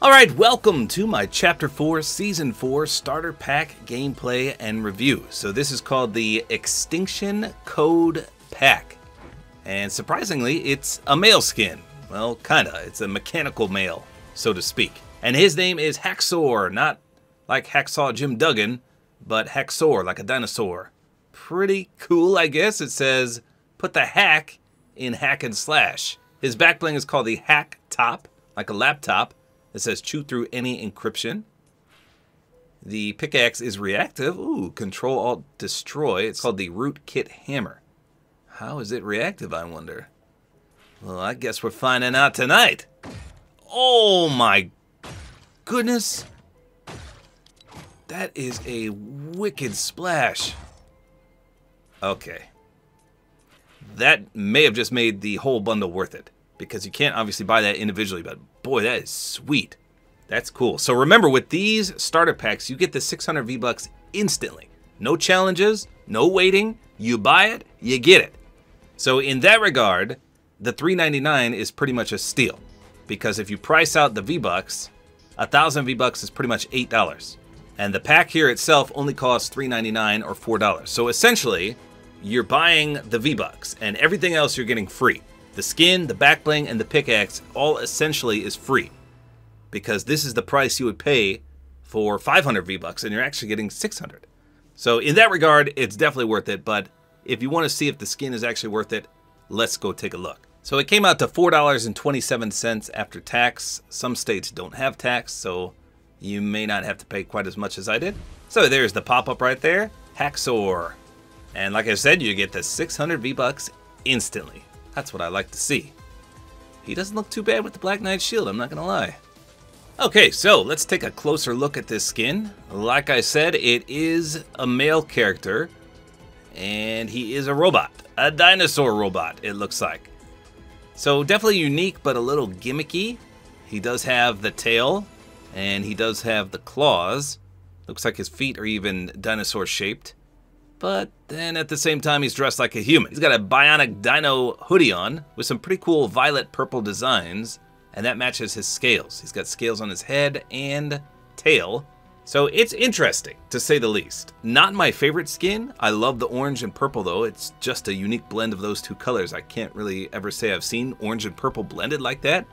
Alright, welcome to my Chapter 4, Season 4 Starter Pack Gameplay and Review. So this is called the Extinction Code Pack. And surprisingly, it's a male skin. Well, kinda. It's a mechanical male, so to speak. And his name is Hacksaw, not like Hacksaw Jim Duggan, but Hacksaw, like a dinosaur. Pretty cool, I guess. It says, put the hack in hack and slash. His backbling is called the Hack Top, like a laptop. It says chew through any encryption. The pickaxe is reactive. Ooh, Control Alt Destroy. It's called the Root Kit Hammer. How is it reactive, I wonder? Well, I guess we're finding out tonight. Oh my goodness. That is a wicked splash. Okay. That may have just made the whole bundle worth it, because you can't obviously buy that individually, but boy, that is sweet. That's cool. So remember, with these starter packs, you get the 600 V-Bucks instantly. No challenges, no waiting. You buy it, you get it. So in that regard, the $3.99 is pretty much a steal, because if you price out the V-Bucks, 1,000 V-Bucks is pretty much $8. And the pack here itself only costs $3.99 or $4. So essentially, you're buying the V-Bucks, and everything else you're getting free. The skin, the backbling, and the pickaxe all essentially is free, because this is the price you would pay for 500 V-Bucks, and you're actually getting 600. So in that regard, it's definitely worth it, but if you want to see if the skin is actually worth it, let's go take a look. So it came out to $4.27 after tax. Some states don't have tax, so you may not have to pay quite as much as I did. So there's the pop-up right there, Hacksaw. And like I said, you get the 600 V-Bucks instantly. That's what I like to see. He doesn't look too bad with the Black Knight shield, I'm not gonna lie. Okay, so let's take a closer look at this skin. Like I said, it is a male character, and he is a robot. A dinosaur robot, it looks like. So definitely unique, but a little gimmicky. He does have the tail, and he does have the claws. Looks like his feet are even dinosaur shaped. But then at the same time, he's dressed like a human. He's got a bionic dino hoodie on with some pretty cool violet-purple designs, and that matches his scales. He's got scales on his head and tail. So it's interesting, to say the least. Not my favorite skin. I love the orange and purple, though. It's just a unique blend of those two colors. I can't really ever say I've seen orange and purple blended like that,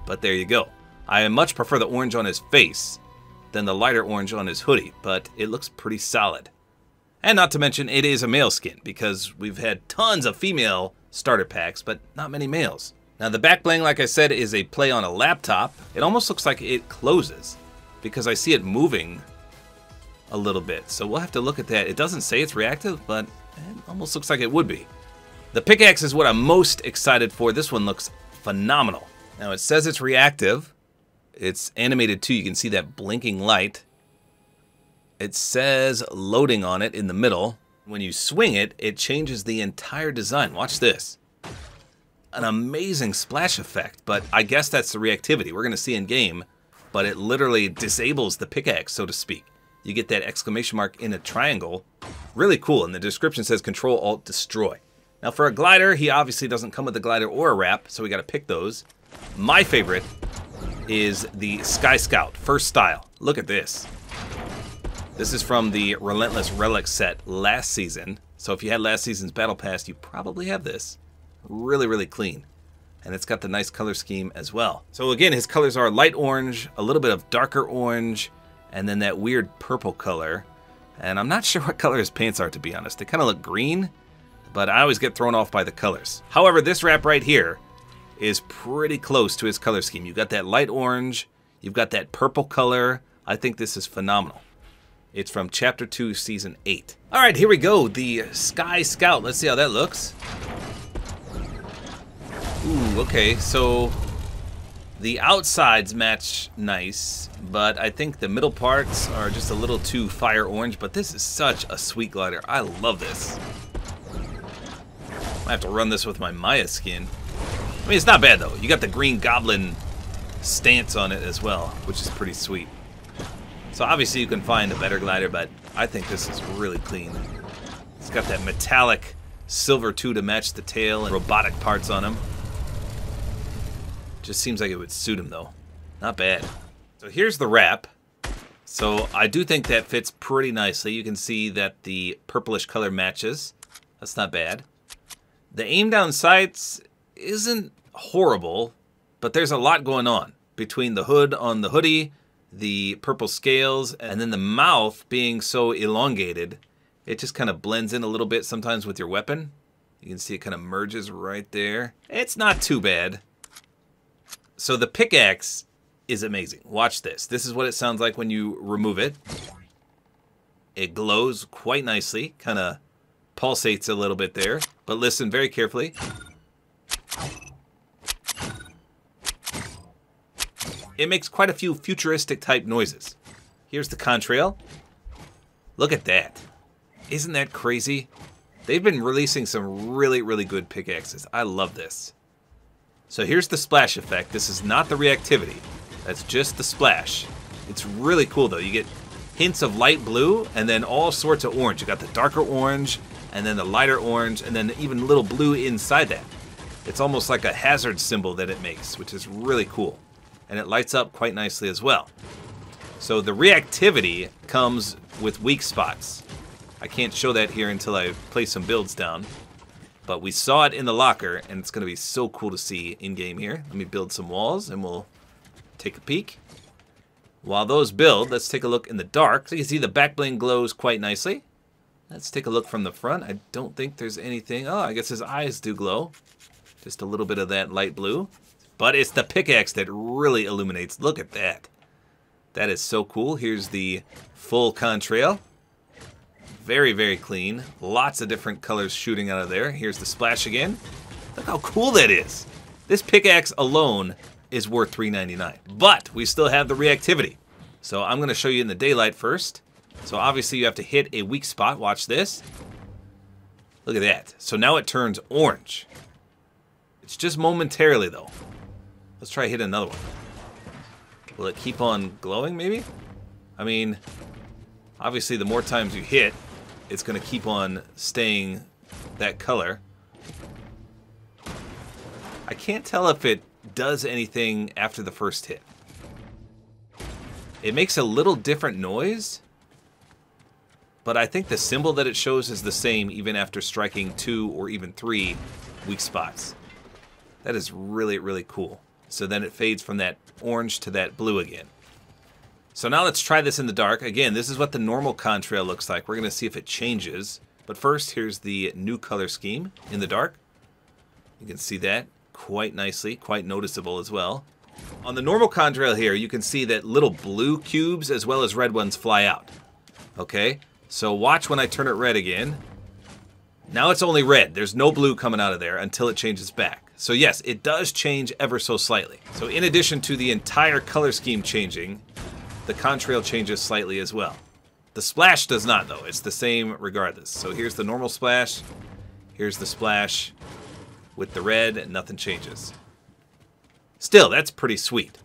but there you go. I much prefer the orange on his face than the lighter orange on his hoodie, but it looks pretty solid. And not to mention, it is a male skin, because we've had tons of female starter packs, but not many males. Now the backbling, like I said, is a play on a laptop. It almost looks like it closes, because I see it moving a little bit. So we'll have to look at that. It doesn't say it's reactive, but it almost looks like it would be. The pickaxe is what I'm most excited for. This one looks phenomenal. Now it says it's reactive. It's animated too. You can see that blinking light. It says loading on it in the middle. When you swing it, it changes the entire design. Watch this. An amazing splash effect, but I guess that's the reactivity. We're going to see in game, but it literally disables the pickaxe, so to speak. You get that exclamation mark in a triangle. Really cool, and the description says Control Alt Destroy. Now for a glider, he obviously doesn't come with a glider or a wrap, so we got to pick those. My favorite is the Sky Scout, first style. Look at this. This is from the Relentless Relic set last season. So if you had last season's Battle Pass, you probably have this. Really, really clean. And it's got the nice color scheme as well. So again, his colors are light orange, a little bit of darker orange, and then that weird purple color. And I'm not sure what color his pants are, to be honest. They kind of look green, but I always get thrown off by the colors. However, this wrap right here is pretty close to his color scheme. You've got that light orange, you've got that purple color. I think this is phenomenal. It's from Chapter 2, Season 8. All right, here we go. The Sky Scout. Let's see how that looks. Ooh, okay. So the outsides match nice, but I think the middle parts are just a little too fire orange, but this is such a sweet glider. I love this. I have to run this with my Maya skin. I mean, it's not bad, though. You got the Green Goblin stance on it as well, which is pretty sweet. So obviously you can find a better glider, but I think this is really clean. It's got that metallic silver too to match the tail and robotic parts on him. Just seems like it would suit him though. Not bad. So here's the wrap. So I do think that fits pretty nicely. You can see that the purplish color matches. That's not bad. The aim down sights isn't horrible, but there's a lot going on between the hood on the hoodie, the purple scales, and then the mouth being so elongated. It just kind of blends in a little bit sometimes with your weapon. You can see it kind of merges right there. It's not too bad. So the pickaxe is amazing. Watch this. This is what it sounds like when you remove it. It glows quite nicely, kind of pulsates a little bit there, but listen very carefully. It makes quite a few futuristic type noises. Here's the contrail. Look at that. Isn't that crazy? They've been releasing some really, really good pickaxes. I love this. So here's the splash effect. This is not the reactivity. That's just the splash. It's really cool though. You get hints of light blue and then all sorts of orange. You got the darker orange and then the lighter orange and then even a little blue inside that. It's almost like a hazard symbol that it makes, which is really cool. And it lights up quite nicely as well. So the reactivity comes with weak spots. I can't show that here until I place some builds down. But we saw it in the locker, and it's going to be so cool to see in-game here. Let me build some walls, and we'll take a peek. While those build, let's take a look in the dark. So you can see the backbling glows quite nicely. Let's take a look from the front. I don't think there's anything. Oh, I guess his eyes do glow. Just a little bit of that light blue. But it's the pickaxe that really illuminates. Look at that. That is so cool. Here's the full contrail. Very, very clean. Lots of different colors shooting out of there. Here's the splash again. Look how cool that is. This pickaxe alone is worth $3.99. But we still have the reactivity. So I'm going to show you in the daylight first. So obviously you have to hit a weak spot. Watch this. Look at that. So now it turns orange. It's just momentarily though. Let's try hit another one. Will it keep on glowing maybe? I mean, obviously the more times you hit, it's going to keep on staying that color. I can't tell if it does anything after the first hit. It makes a little different noise, but I think the symbol that it shows is the same even after striking 2 or even 3 weak spots. That is really, really cool. So then it fades from that orange to that blue again. So now let's try this in the dark. Again, this is what the normal contrail looks like. We're going to see if it changes. But first, here's the new color scheme in the dark. You can see that quite nicely, quite noticeable as well. On the normal contrail here, you can see that little blue cubes as well as red ones fly out. Okay, so watch when I turn it red again. Now it's only red. There's no blue coming out of there until it changes back. So yes, it does change ever so slightly. So in addition to the entire color scheme changing, the contrail changes slightly as well. The splash does not though. It's the same regardless. So here's the normal splash. Here's the splash with the red and nothing changes. Still, that's pretty sweet.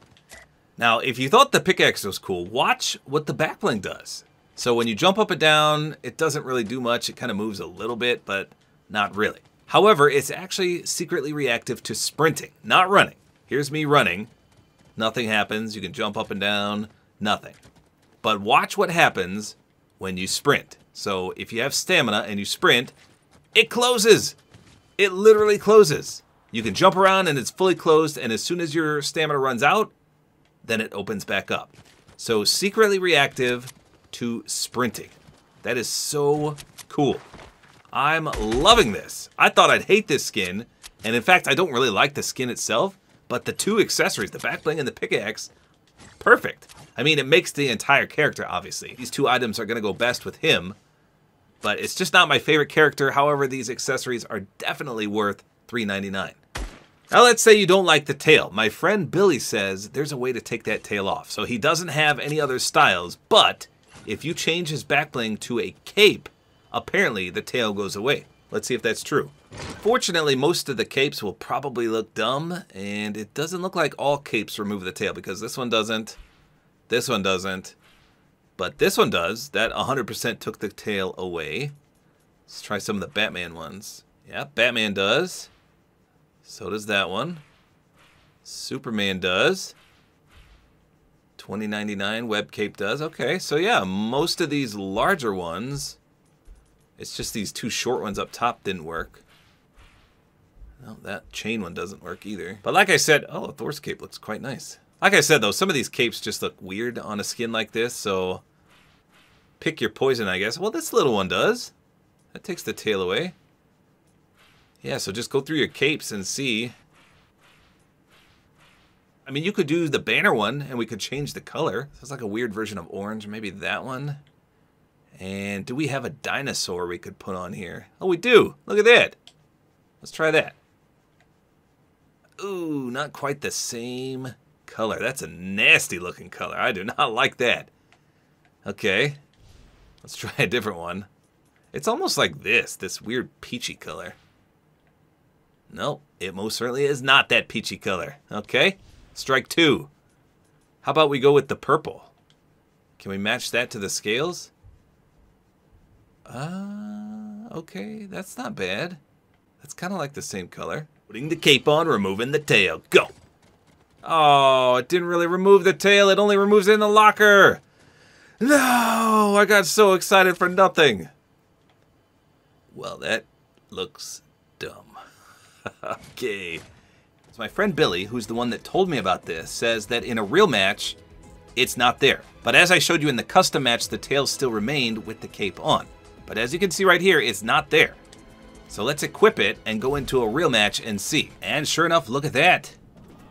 Now, if you thought the pickaxe was cool, watch what the backbling does. So when you jump up and down, it doesn't really do much. It kind of moves a little bit, but not really. However, it's actually secretly reactive to sprinting, not running. Here's me running. Nothing happens. You can jump up and down. Nothing. But watch what happens when you sprint. So if you have stamina and you sprint, it closes. It literally closes. You can jump around and it's fully closed, and as soon as your stamina runs out, then it opens back up. So secretly reactive to sprinting. That is so cool. I'm loving this. I thought I'd hate this skin, and in fact I don't really like the skin itself, but the two accessories, the backbling and the pickaxe, perfect. I mean, it makes the entire character, obviously. These two items are going to go best with him, but it's just not my favorite character. However, these accessories are definitely worth $3.99. Now let's say you don't like the tail. My friend Billy says there's a way to take that tail off. So he doesn't have any other styles, but if you change his backbling to a cape, apparently the tail goes away. Let's see if that's true. Fortunately, most of the capes will probably look dumb, and it doesn't look like all capes remove the tail, because this one doesn't, this one doesn't, but this one does. That 100% took the tail away. Let's try some of the Batman ones. Yeah, Batman does. So does that one. Superman does. $20.99 web cape does. Okay, so yeah, most of these larger ones, it's just these two short ones up top didn't work. No, that chain one doesn't work either. But like I said, oh, Thor's cape looks quite nice. Like I said, though, some of these capes just look weird on a skin like this, so pick your poison, I guess. Well, this little one does. That takes the tail away. Yeah, so just go through your capes and see. I mean, you could do the banner one, and we could change the color. So it's like a weird version of orange. Maybe that one. And do we have a dinosaur we could put on here? Oh, we do. Look at that. Let's try that. Ooh, not quite the same color. That's a nasty looking color. I do not like that. Okay. Let's try a different one. It's almost like this weird peachy color. No, it most certainly is not that peachy color. Okay. Strike 2. How about we go with the purple? Can we match that to the scales? Okay, that's not bad. That's kind of like the same color. Putting the cape on, removing the tail. Go! Oh, it didn't really remove the tail. It only removes it in the locker. No, I got so excited for nothing. Well, that looks dumb. Okay. So my friend Billy, who's the one that told me about this, says that in a real match, it's not there. But as I showed you in the custom match, the tail still remained with the cape on. But as you can see right here, it's not there. So let's equip it and go into a real match and see. And sure enough, look at that.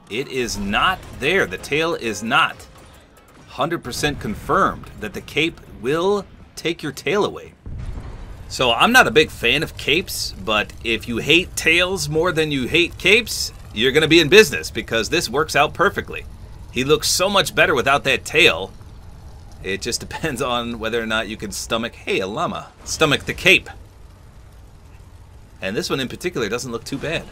It is not there. The tail is not. 100% confirmed that the cape will take your tail away. So I'm not a big fan of capes, but if you hate tails more than you hate capes, you're going to be in business because this works out perfectly. He looks so much better without that tail. It just depends on whether or not you can stomach, hey, a llama, stomach the cape. And this one in particular doesn't look too bad.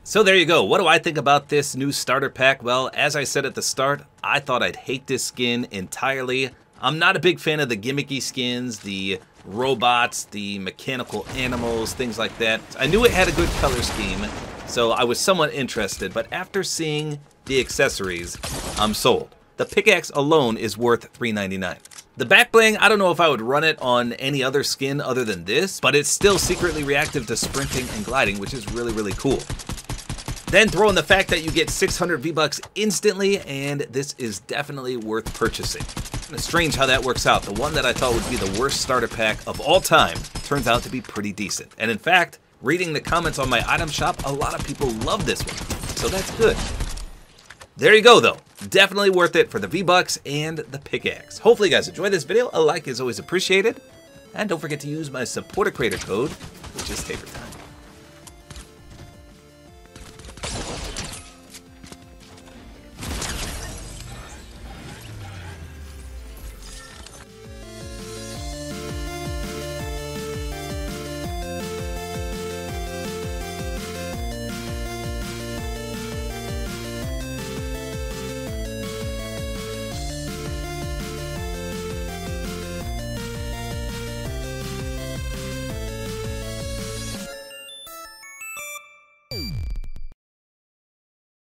So there you go. What do I think about this new starter pack? Well, as I said at the start, I thought I'd hate this skin entirely. I'm not a big fan of the gimmicky skins, the robots, the mechanical animals, things like that. I knew it had a good color scheme, so I was somewhat interested, but after seeing the accessories, I'm sold. The pickaxe alone is worth $3.99. The Backbling, I don't know if I would run it on any other skin other than this, but it's still secretly reactive to sprinting and gliding, which is really, really cool. Then throw in the fact that you get 600 V-Bucks instantly, and this is definitely worth purchasing. It's strange how that works out. The one that I thought would be the worst starter pack of all time turns out to be pretty decent. And in fact, reading the comments on my item shop, a lot of people love this one, so that's good. There you go, though. Definitely worth it for the V-Bucks and the pickaxe. Hopefully you guys enjoyed this video. A like is always appreciated. And don't forget to use my Support-A-Creator Code, which is tabortime.